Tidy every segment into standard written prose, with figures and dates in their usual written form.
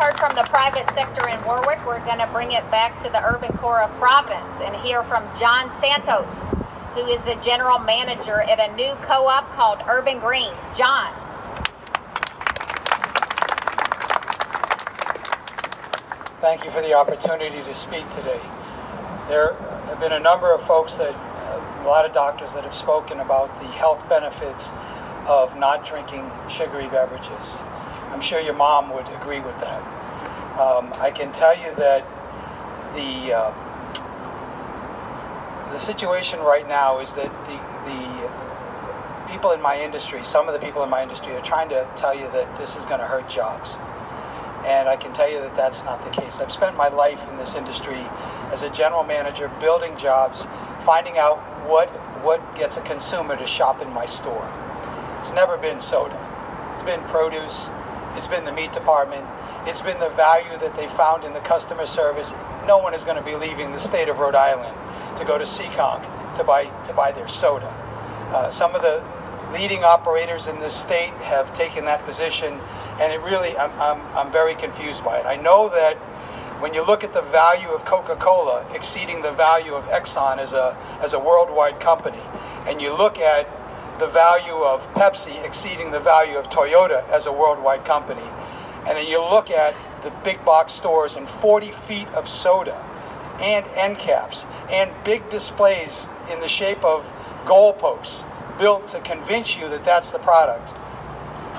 heard from the private sector in Warwick, we're going to bring it back to the urban core of Providence and hear from John Santos, who is the general manager at a new co-op called Urban Greens. John. Thank you for the opportunity to speak today. There have been a number of folks a lot of doctors that have spoken about the health benefits of not drinking sugary beverages. I'm sure your mom would agree with that. I can tell you that the situation right now is that the people in my industry, some of the people in my industry are trying to tell you that this is going to hurt jobs. And I can tell you that that's not the case. I've spent my life in this industry as a general manager, building jobs, finding out what gets a consumer to shop in my store. It's never been soda. It's been produce. It's been the meat department. It's been the value that they found in the customer service. No one is going to be leaving the state of Rhode Island to go to Seekonk to buy their soda. Some of the leading operators in this state have taken that position, and it really, I'm very confused by it. I know that when you look at the value of Coca-Cola exceeding the value of Exxon as a worldwide company, and you look at the value of Pepsi exceeding the value of Toyota as a worldwide company, and then you look at the big box stores and 40 feet of soda and end caps and big displays in the shape of goalposts built to convince you that that's the product,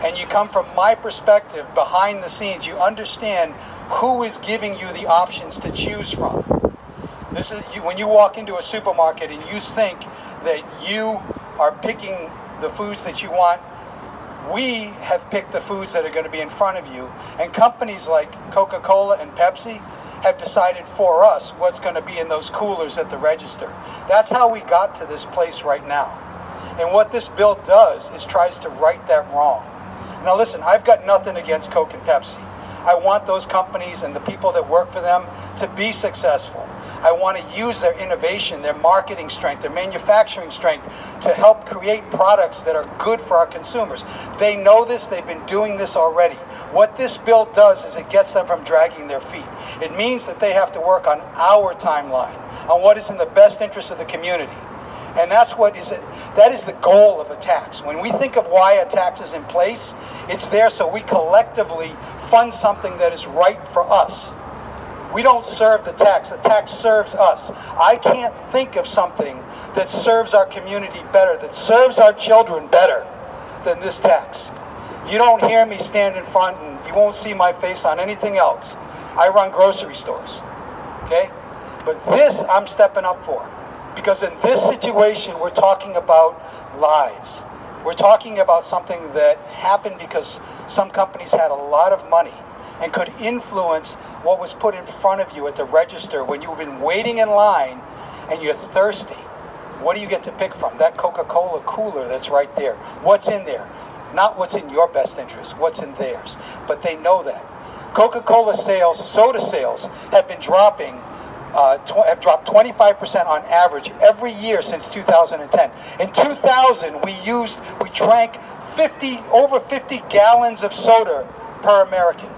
and you come from my perspective behind the scenes, you understand who is giving you the options to choose from. This is when you walk into a supermarket and you think that you are picking the foods that you want. We have picked the foods that are going to be in front of you, and companies like Coca-Cola and Pepsi have decided for us what's going to be in those coolers at the register. That's how we got to this place right now. And what this bill does is tries to right that wrong. Now listen, I've got nothing against Coke and Pepsi. I want those companies and the people that work for them to be successful. I want to use their innovation, their marketing strength, their manufacturing strength to help create products that are good for our consumers. They know this, they've been doing this already. What this bill does is it gets them from dragging their feet. It means that they have to work on our timeline, on what is in the best interest of the community. And that is the goal of a tax. When we think of why a tax is in place, it's there so we collectively fund something that is right for us. We don't serve the tax serves us. I can't think of something that serves our community better, that serves our children better than this tax. You don't hear me stand in front and you won't see my face on anything else. I run grocery stores, okay? But this I'm stepping up for. Because in this situation, we're talking about lives. We're talking about something that happened because some companies had a lot of money and could influence what was put in front of you at the register when you've been waiting in line and you're thirsty. What do you get to pick from? That Coca-Cola cooler that's right there. What's in there? Not what's in your best interest, what's in theirs. But they know that. Coca-Cola sales, soda sales, have been dropping have dropped 25% on average every year since 2010. In 2000, we drank over 50 gallons of soda per American.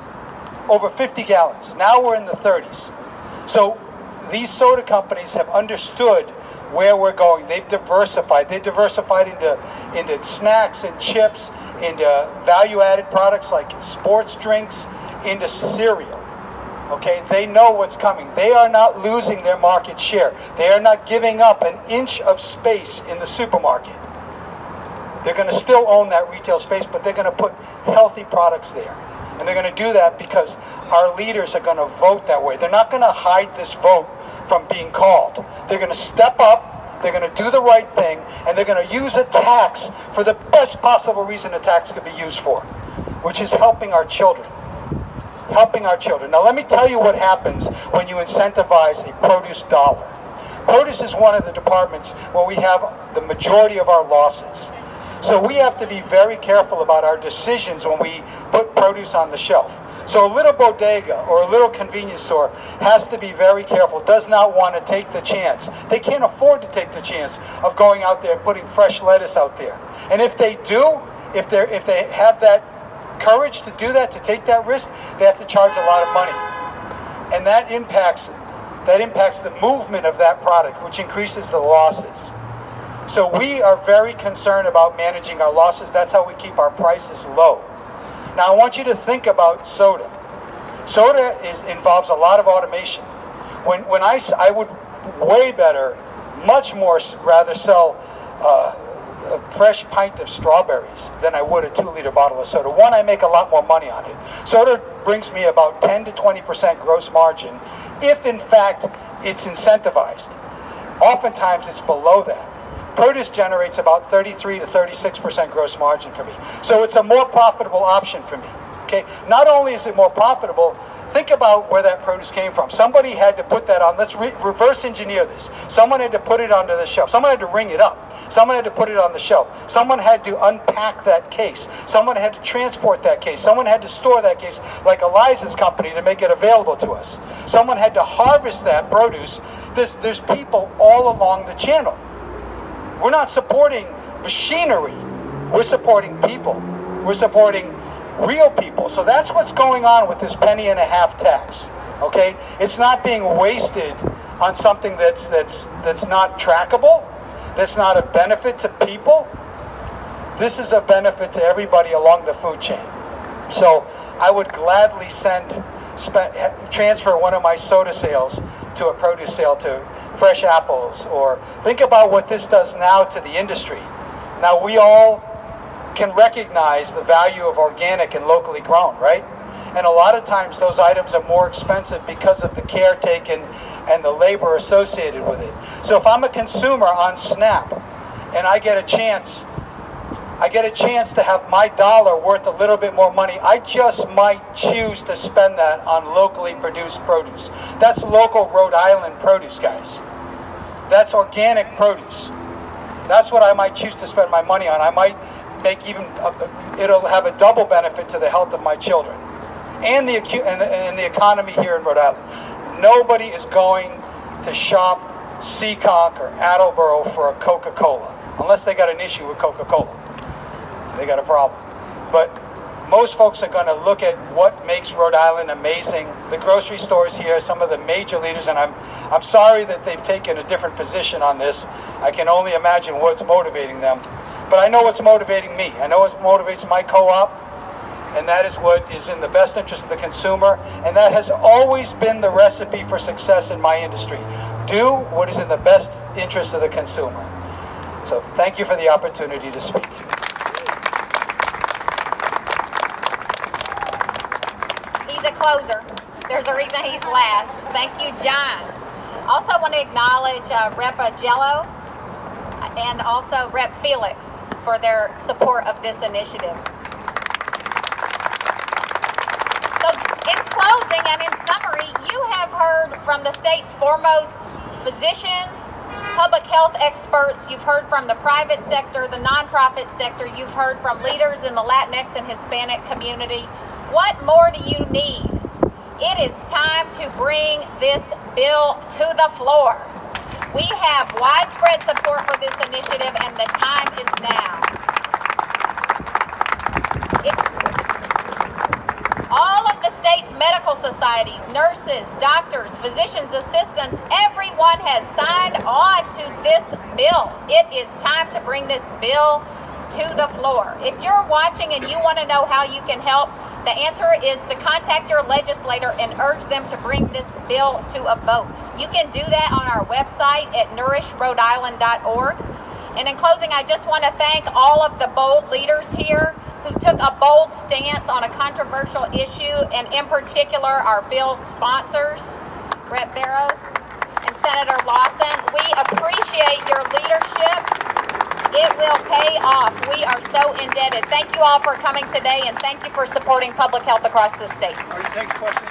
Over 50 gallons. Now we're in the 30s. So these soda companies have understood where we're going. They've diversified. They diversified into snacks and chips, into value-added products like sports drinks, into cereal. Okay, they know what's coming. They are not losing their market share. They are not giving up an inch of space in the supermarket. They're going to still own that retail space, but they're going to put healthy products there. And they're going to do that because our leaders are going to vote that way. They're not going to hide this vote from being called. They're going to step up, they're going to do the right thing, and they're going to use a tax for the best possible reason a tax could be used for, which is helping our children. Helping our children. Now let me tell you what happens when you incentivize a produce dollar. Produce is one of the departments where we have the majority of our losses. So we have to be very careful about our decisions when we put produce on the shelf. So a little bodega or a little convenience store has to be very careful, does not want to take the chance. They can't afford to take the chance of going out there and putting fresh lettuce out there. And if they do, if they have that courage to do that, to take that risk, they have to charge a lot of money. And that impacts the movement of that product, which increases the losses. So we are very concerned about managing our losses. That's how we keep our prices low. Now I want you to think about soda. Soda involves a lot of automation. When I would way better, much more rather sell a fresh pint of strawberries than I would a 2-liter bottle of soda. One, I make a lot more money on it. Soda brings me about 10 to 20% gross margin if in fact it's incentivized. Oftentimes it's below that. Produce generates about 33 to 36% gross margin for me. So it's a more profitable option for me. Okay? Not only is it more profitable, think about where that produce came from. Somebody had to put that on. Let's reverse engineer this. Someone had to put it onto the shelf. Someone had to ring it up. Someone had to put it on the shelf. Someone had to unpack that case. Someone had to transport that case. Someone had to store that case, like Eliza's company, to make it available to us. Someone had to harvest that produce. There's people all along the channel. We're not supporting machinery. We're supporting people. We're supporting real people. So that's what's going on with this penny-and-a-half tax. Okay? It's not being wasted on something that's not trackable. That's not a benefit to people. This is a benefit to everybody along the food chain. So I would gladly transfer one of my soda sales to a produce sale to fresh apples, or think about what this does now to the industry. Now we all can recognize the value of organic and locally grown, right? And a lot of times those items are more expensive because of the care taken and the labor associated with it. So if I'm a consumer on SNAP and I get a chance to have my dollar worth a little bit more money, I just might choose to spend that on locally produced produce. That's local Rhode Island produce, guys. That's organic produce. That's what I might choose to spend my money on. I might make it'll have a double benefit to the health of my children and the economy here in Rhode Island. Nobody is going to shop Seekonk or Attleboro for a Coca-Cola, unless they got an issue with Coca-Cola. They got a problem. But most folks are going to look at what makes Rhode Island amazing. The grocery stores here, some of the major leaders, and I'm sorry that they've taken a different position on this. I can only imagine what's motivating them. But I know what's motivating me. I know what motivates my co-op, and that is what is in the best interest of the consumer, and that has always been the recipe for success in my industry. Do what is in the best interest of the consumer. So thank you for the opportunity to speak. He's a closer. There's a reason he's last. Thank you, John. Also want to acknowledge Rep. Jello and also Rep. Felix for their support of this initiative. So in closing and in summary, you have heard from the state's foremost physicians, public health experts, you've heard from the private sector, the nonprofit sector, you've heard from leaders in the Latinx and Hispanic community. What more do you need? It is time to bring this bill to the floor. We have widespread support for this initiative, and the time is now. All of the state's medical societies, nurses, doctors, physicians, assistants, everyone has signed on to this bill. It is time to bring this bill to the floor. If you're watching and you want to know how you can help, the answer is to contact your legislator and urge them to bring this bill to a vote. You can do that on our website at nourishrhodeisland.org. And in closing, I just want to thank all of the bold leaders here who took a bold stance on a controversial issue, and in particular, our bill sponsors, Rep. Barrows and Senator Lawson. We appreciate your leadership. It will pay off. We are so indebted. Thank you all for coming today, and thank you for supporting public health across the state. Are you taking questions?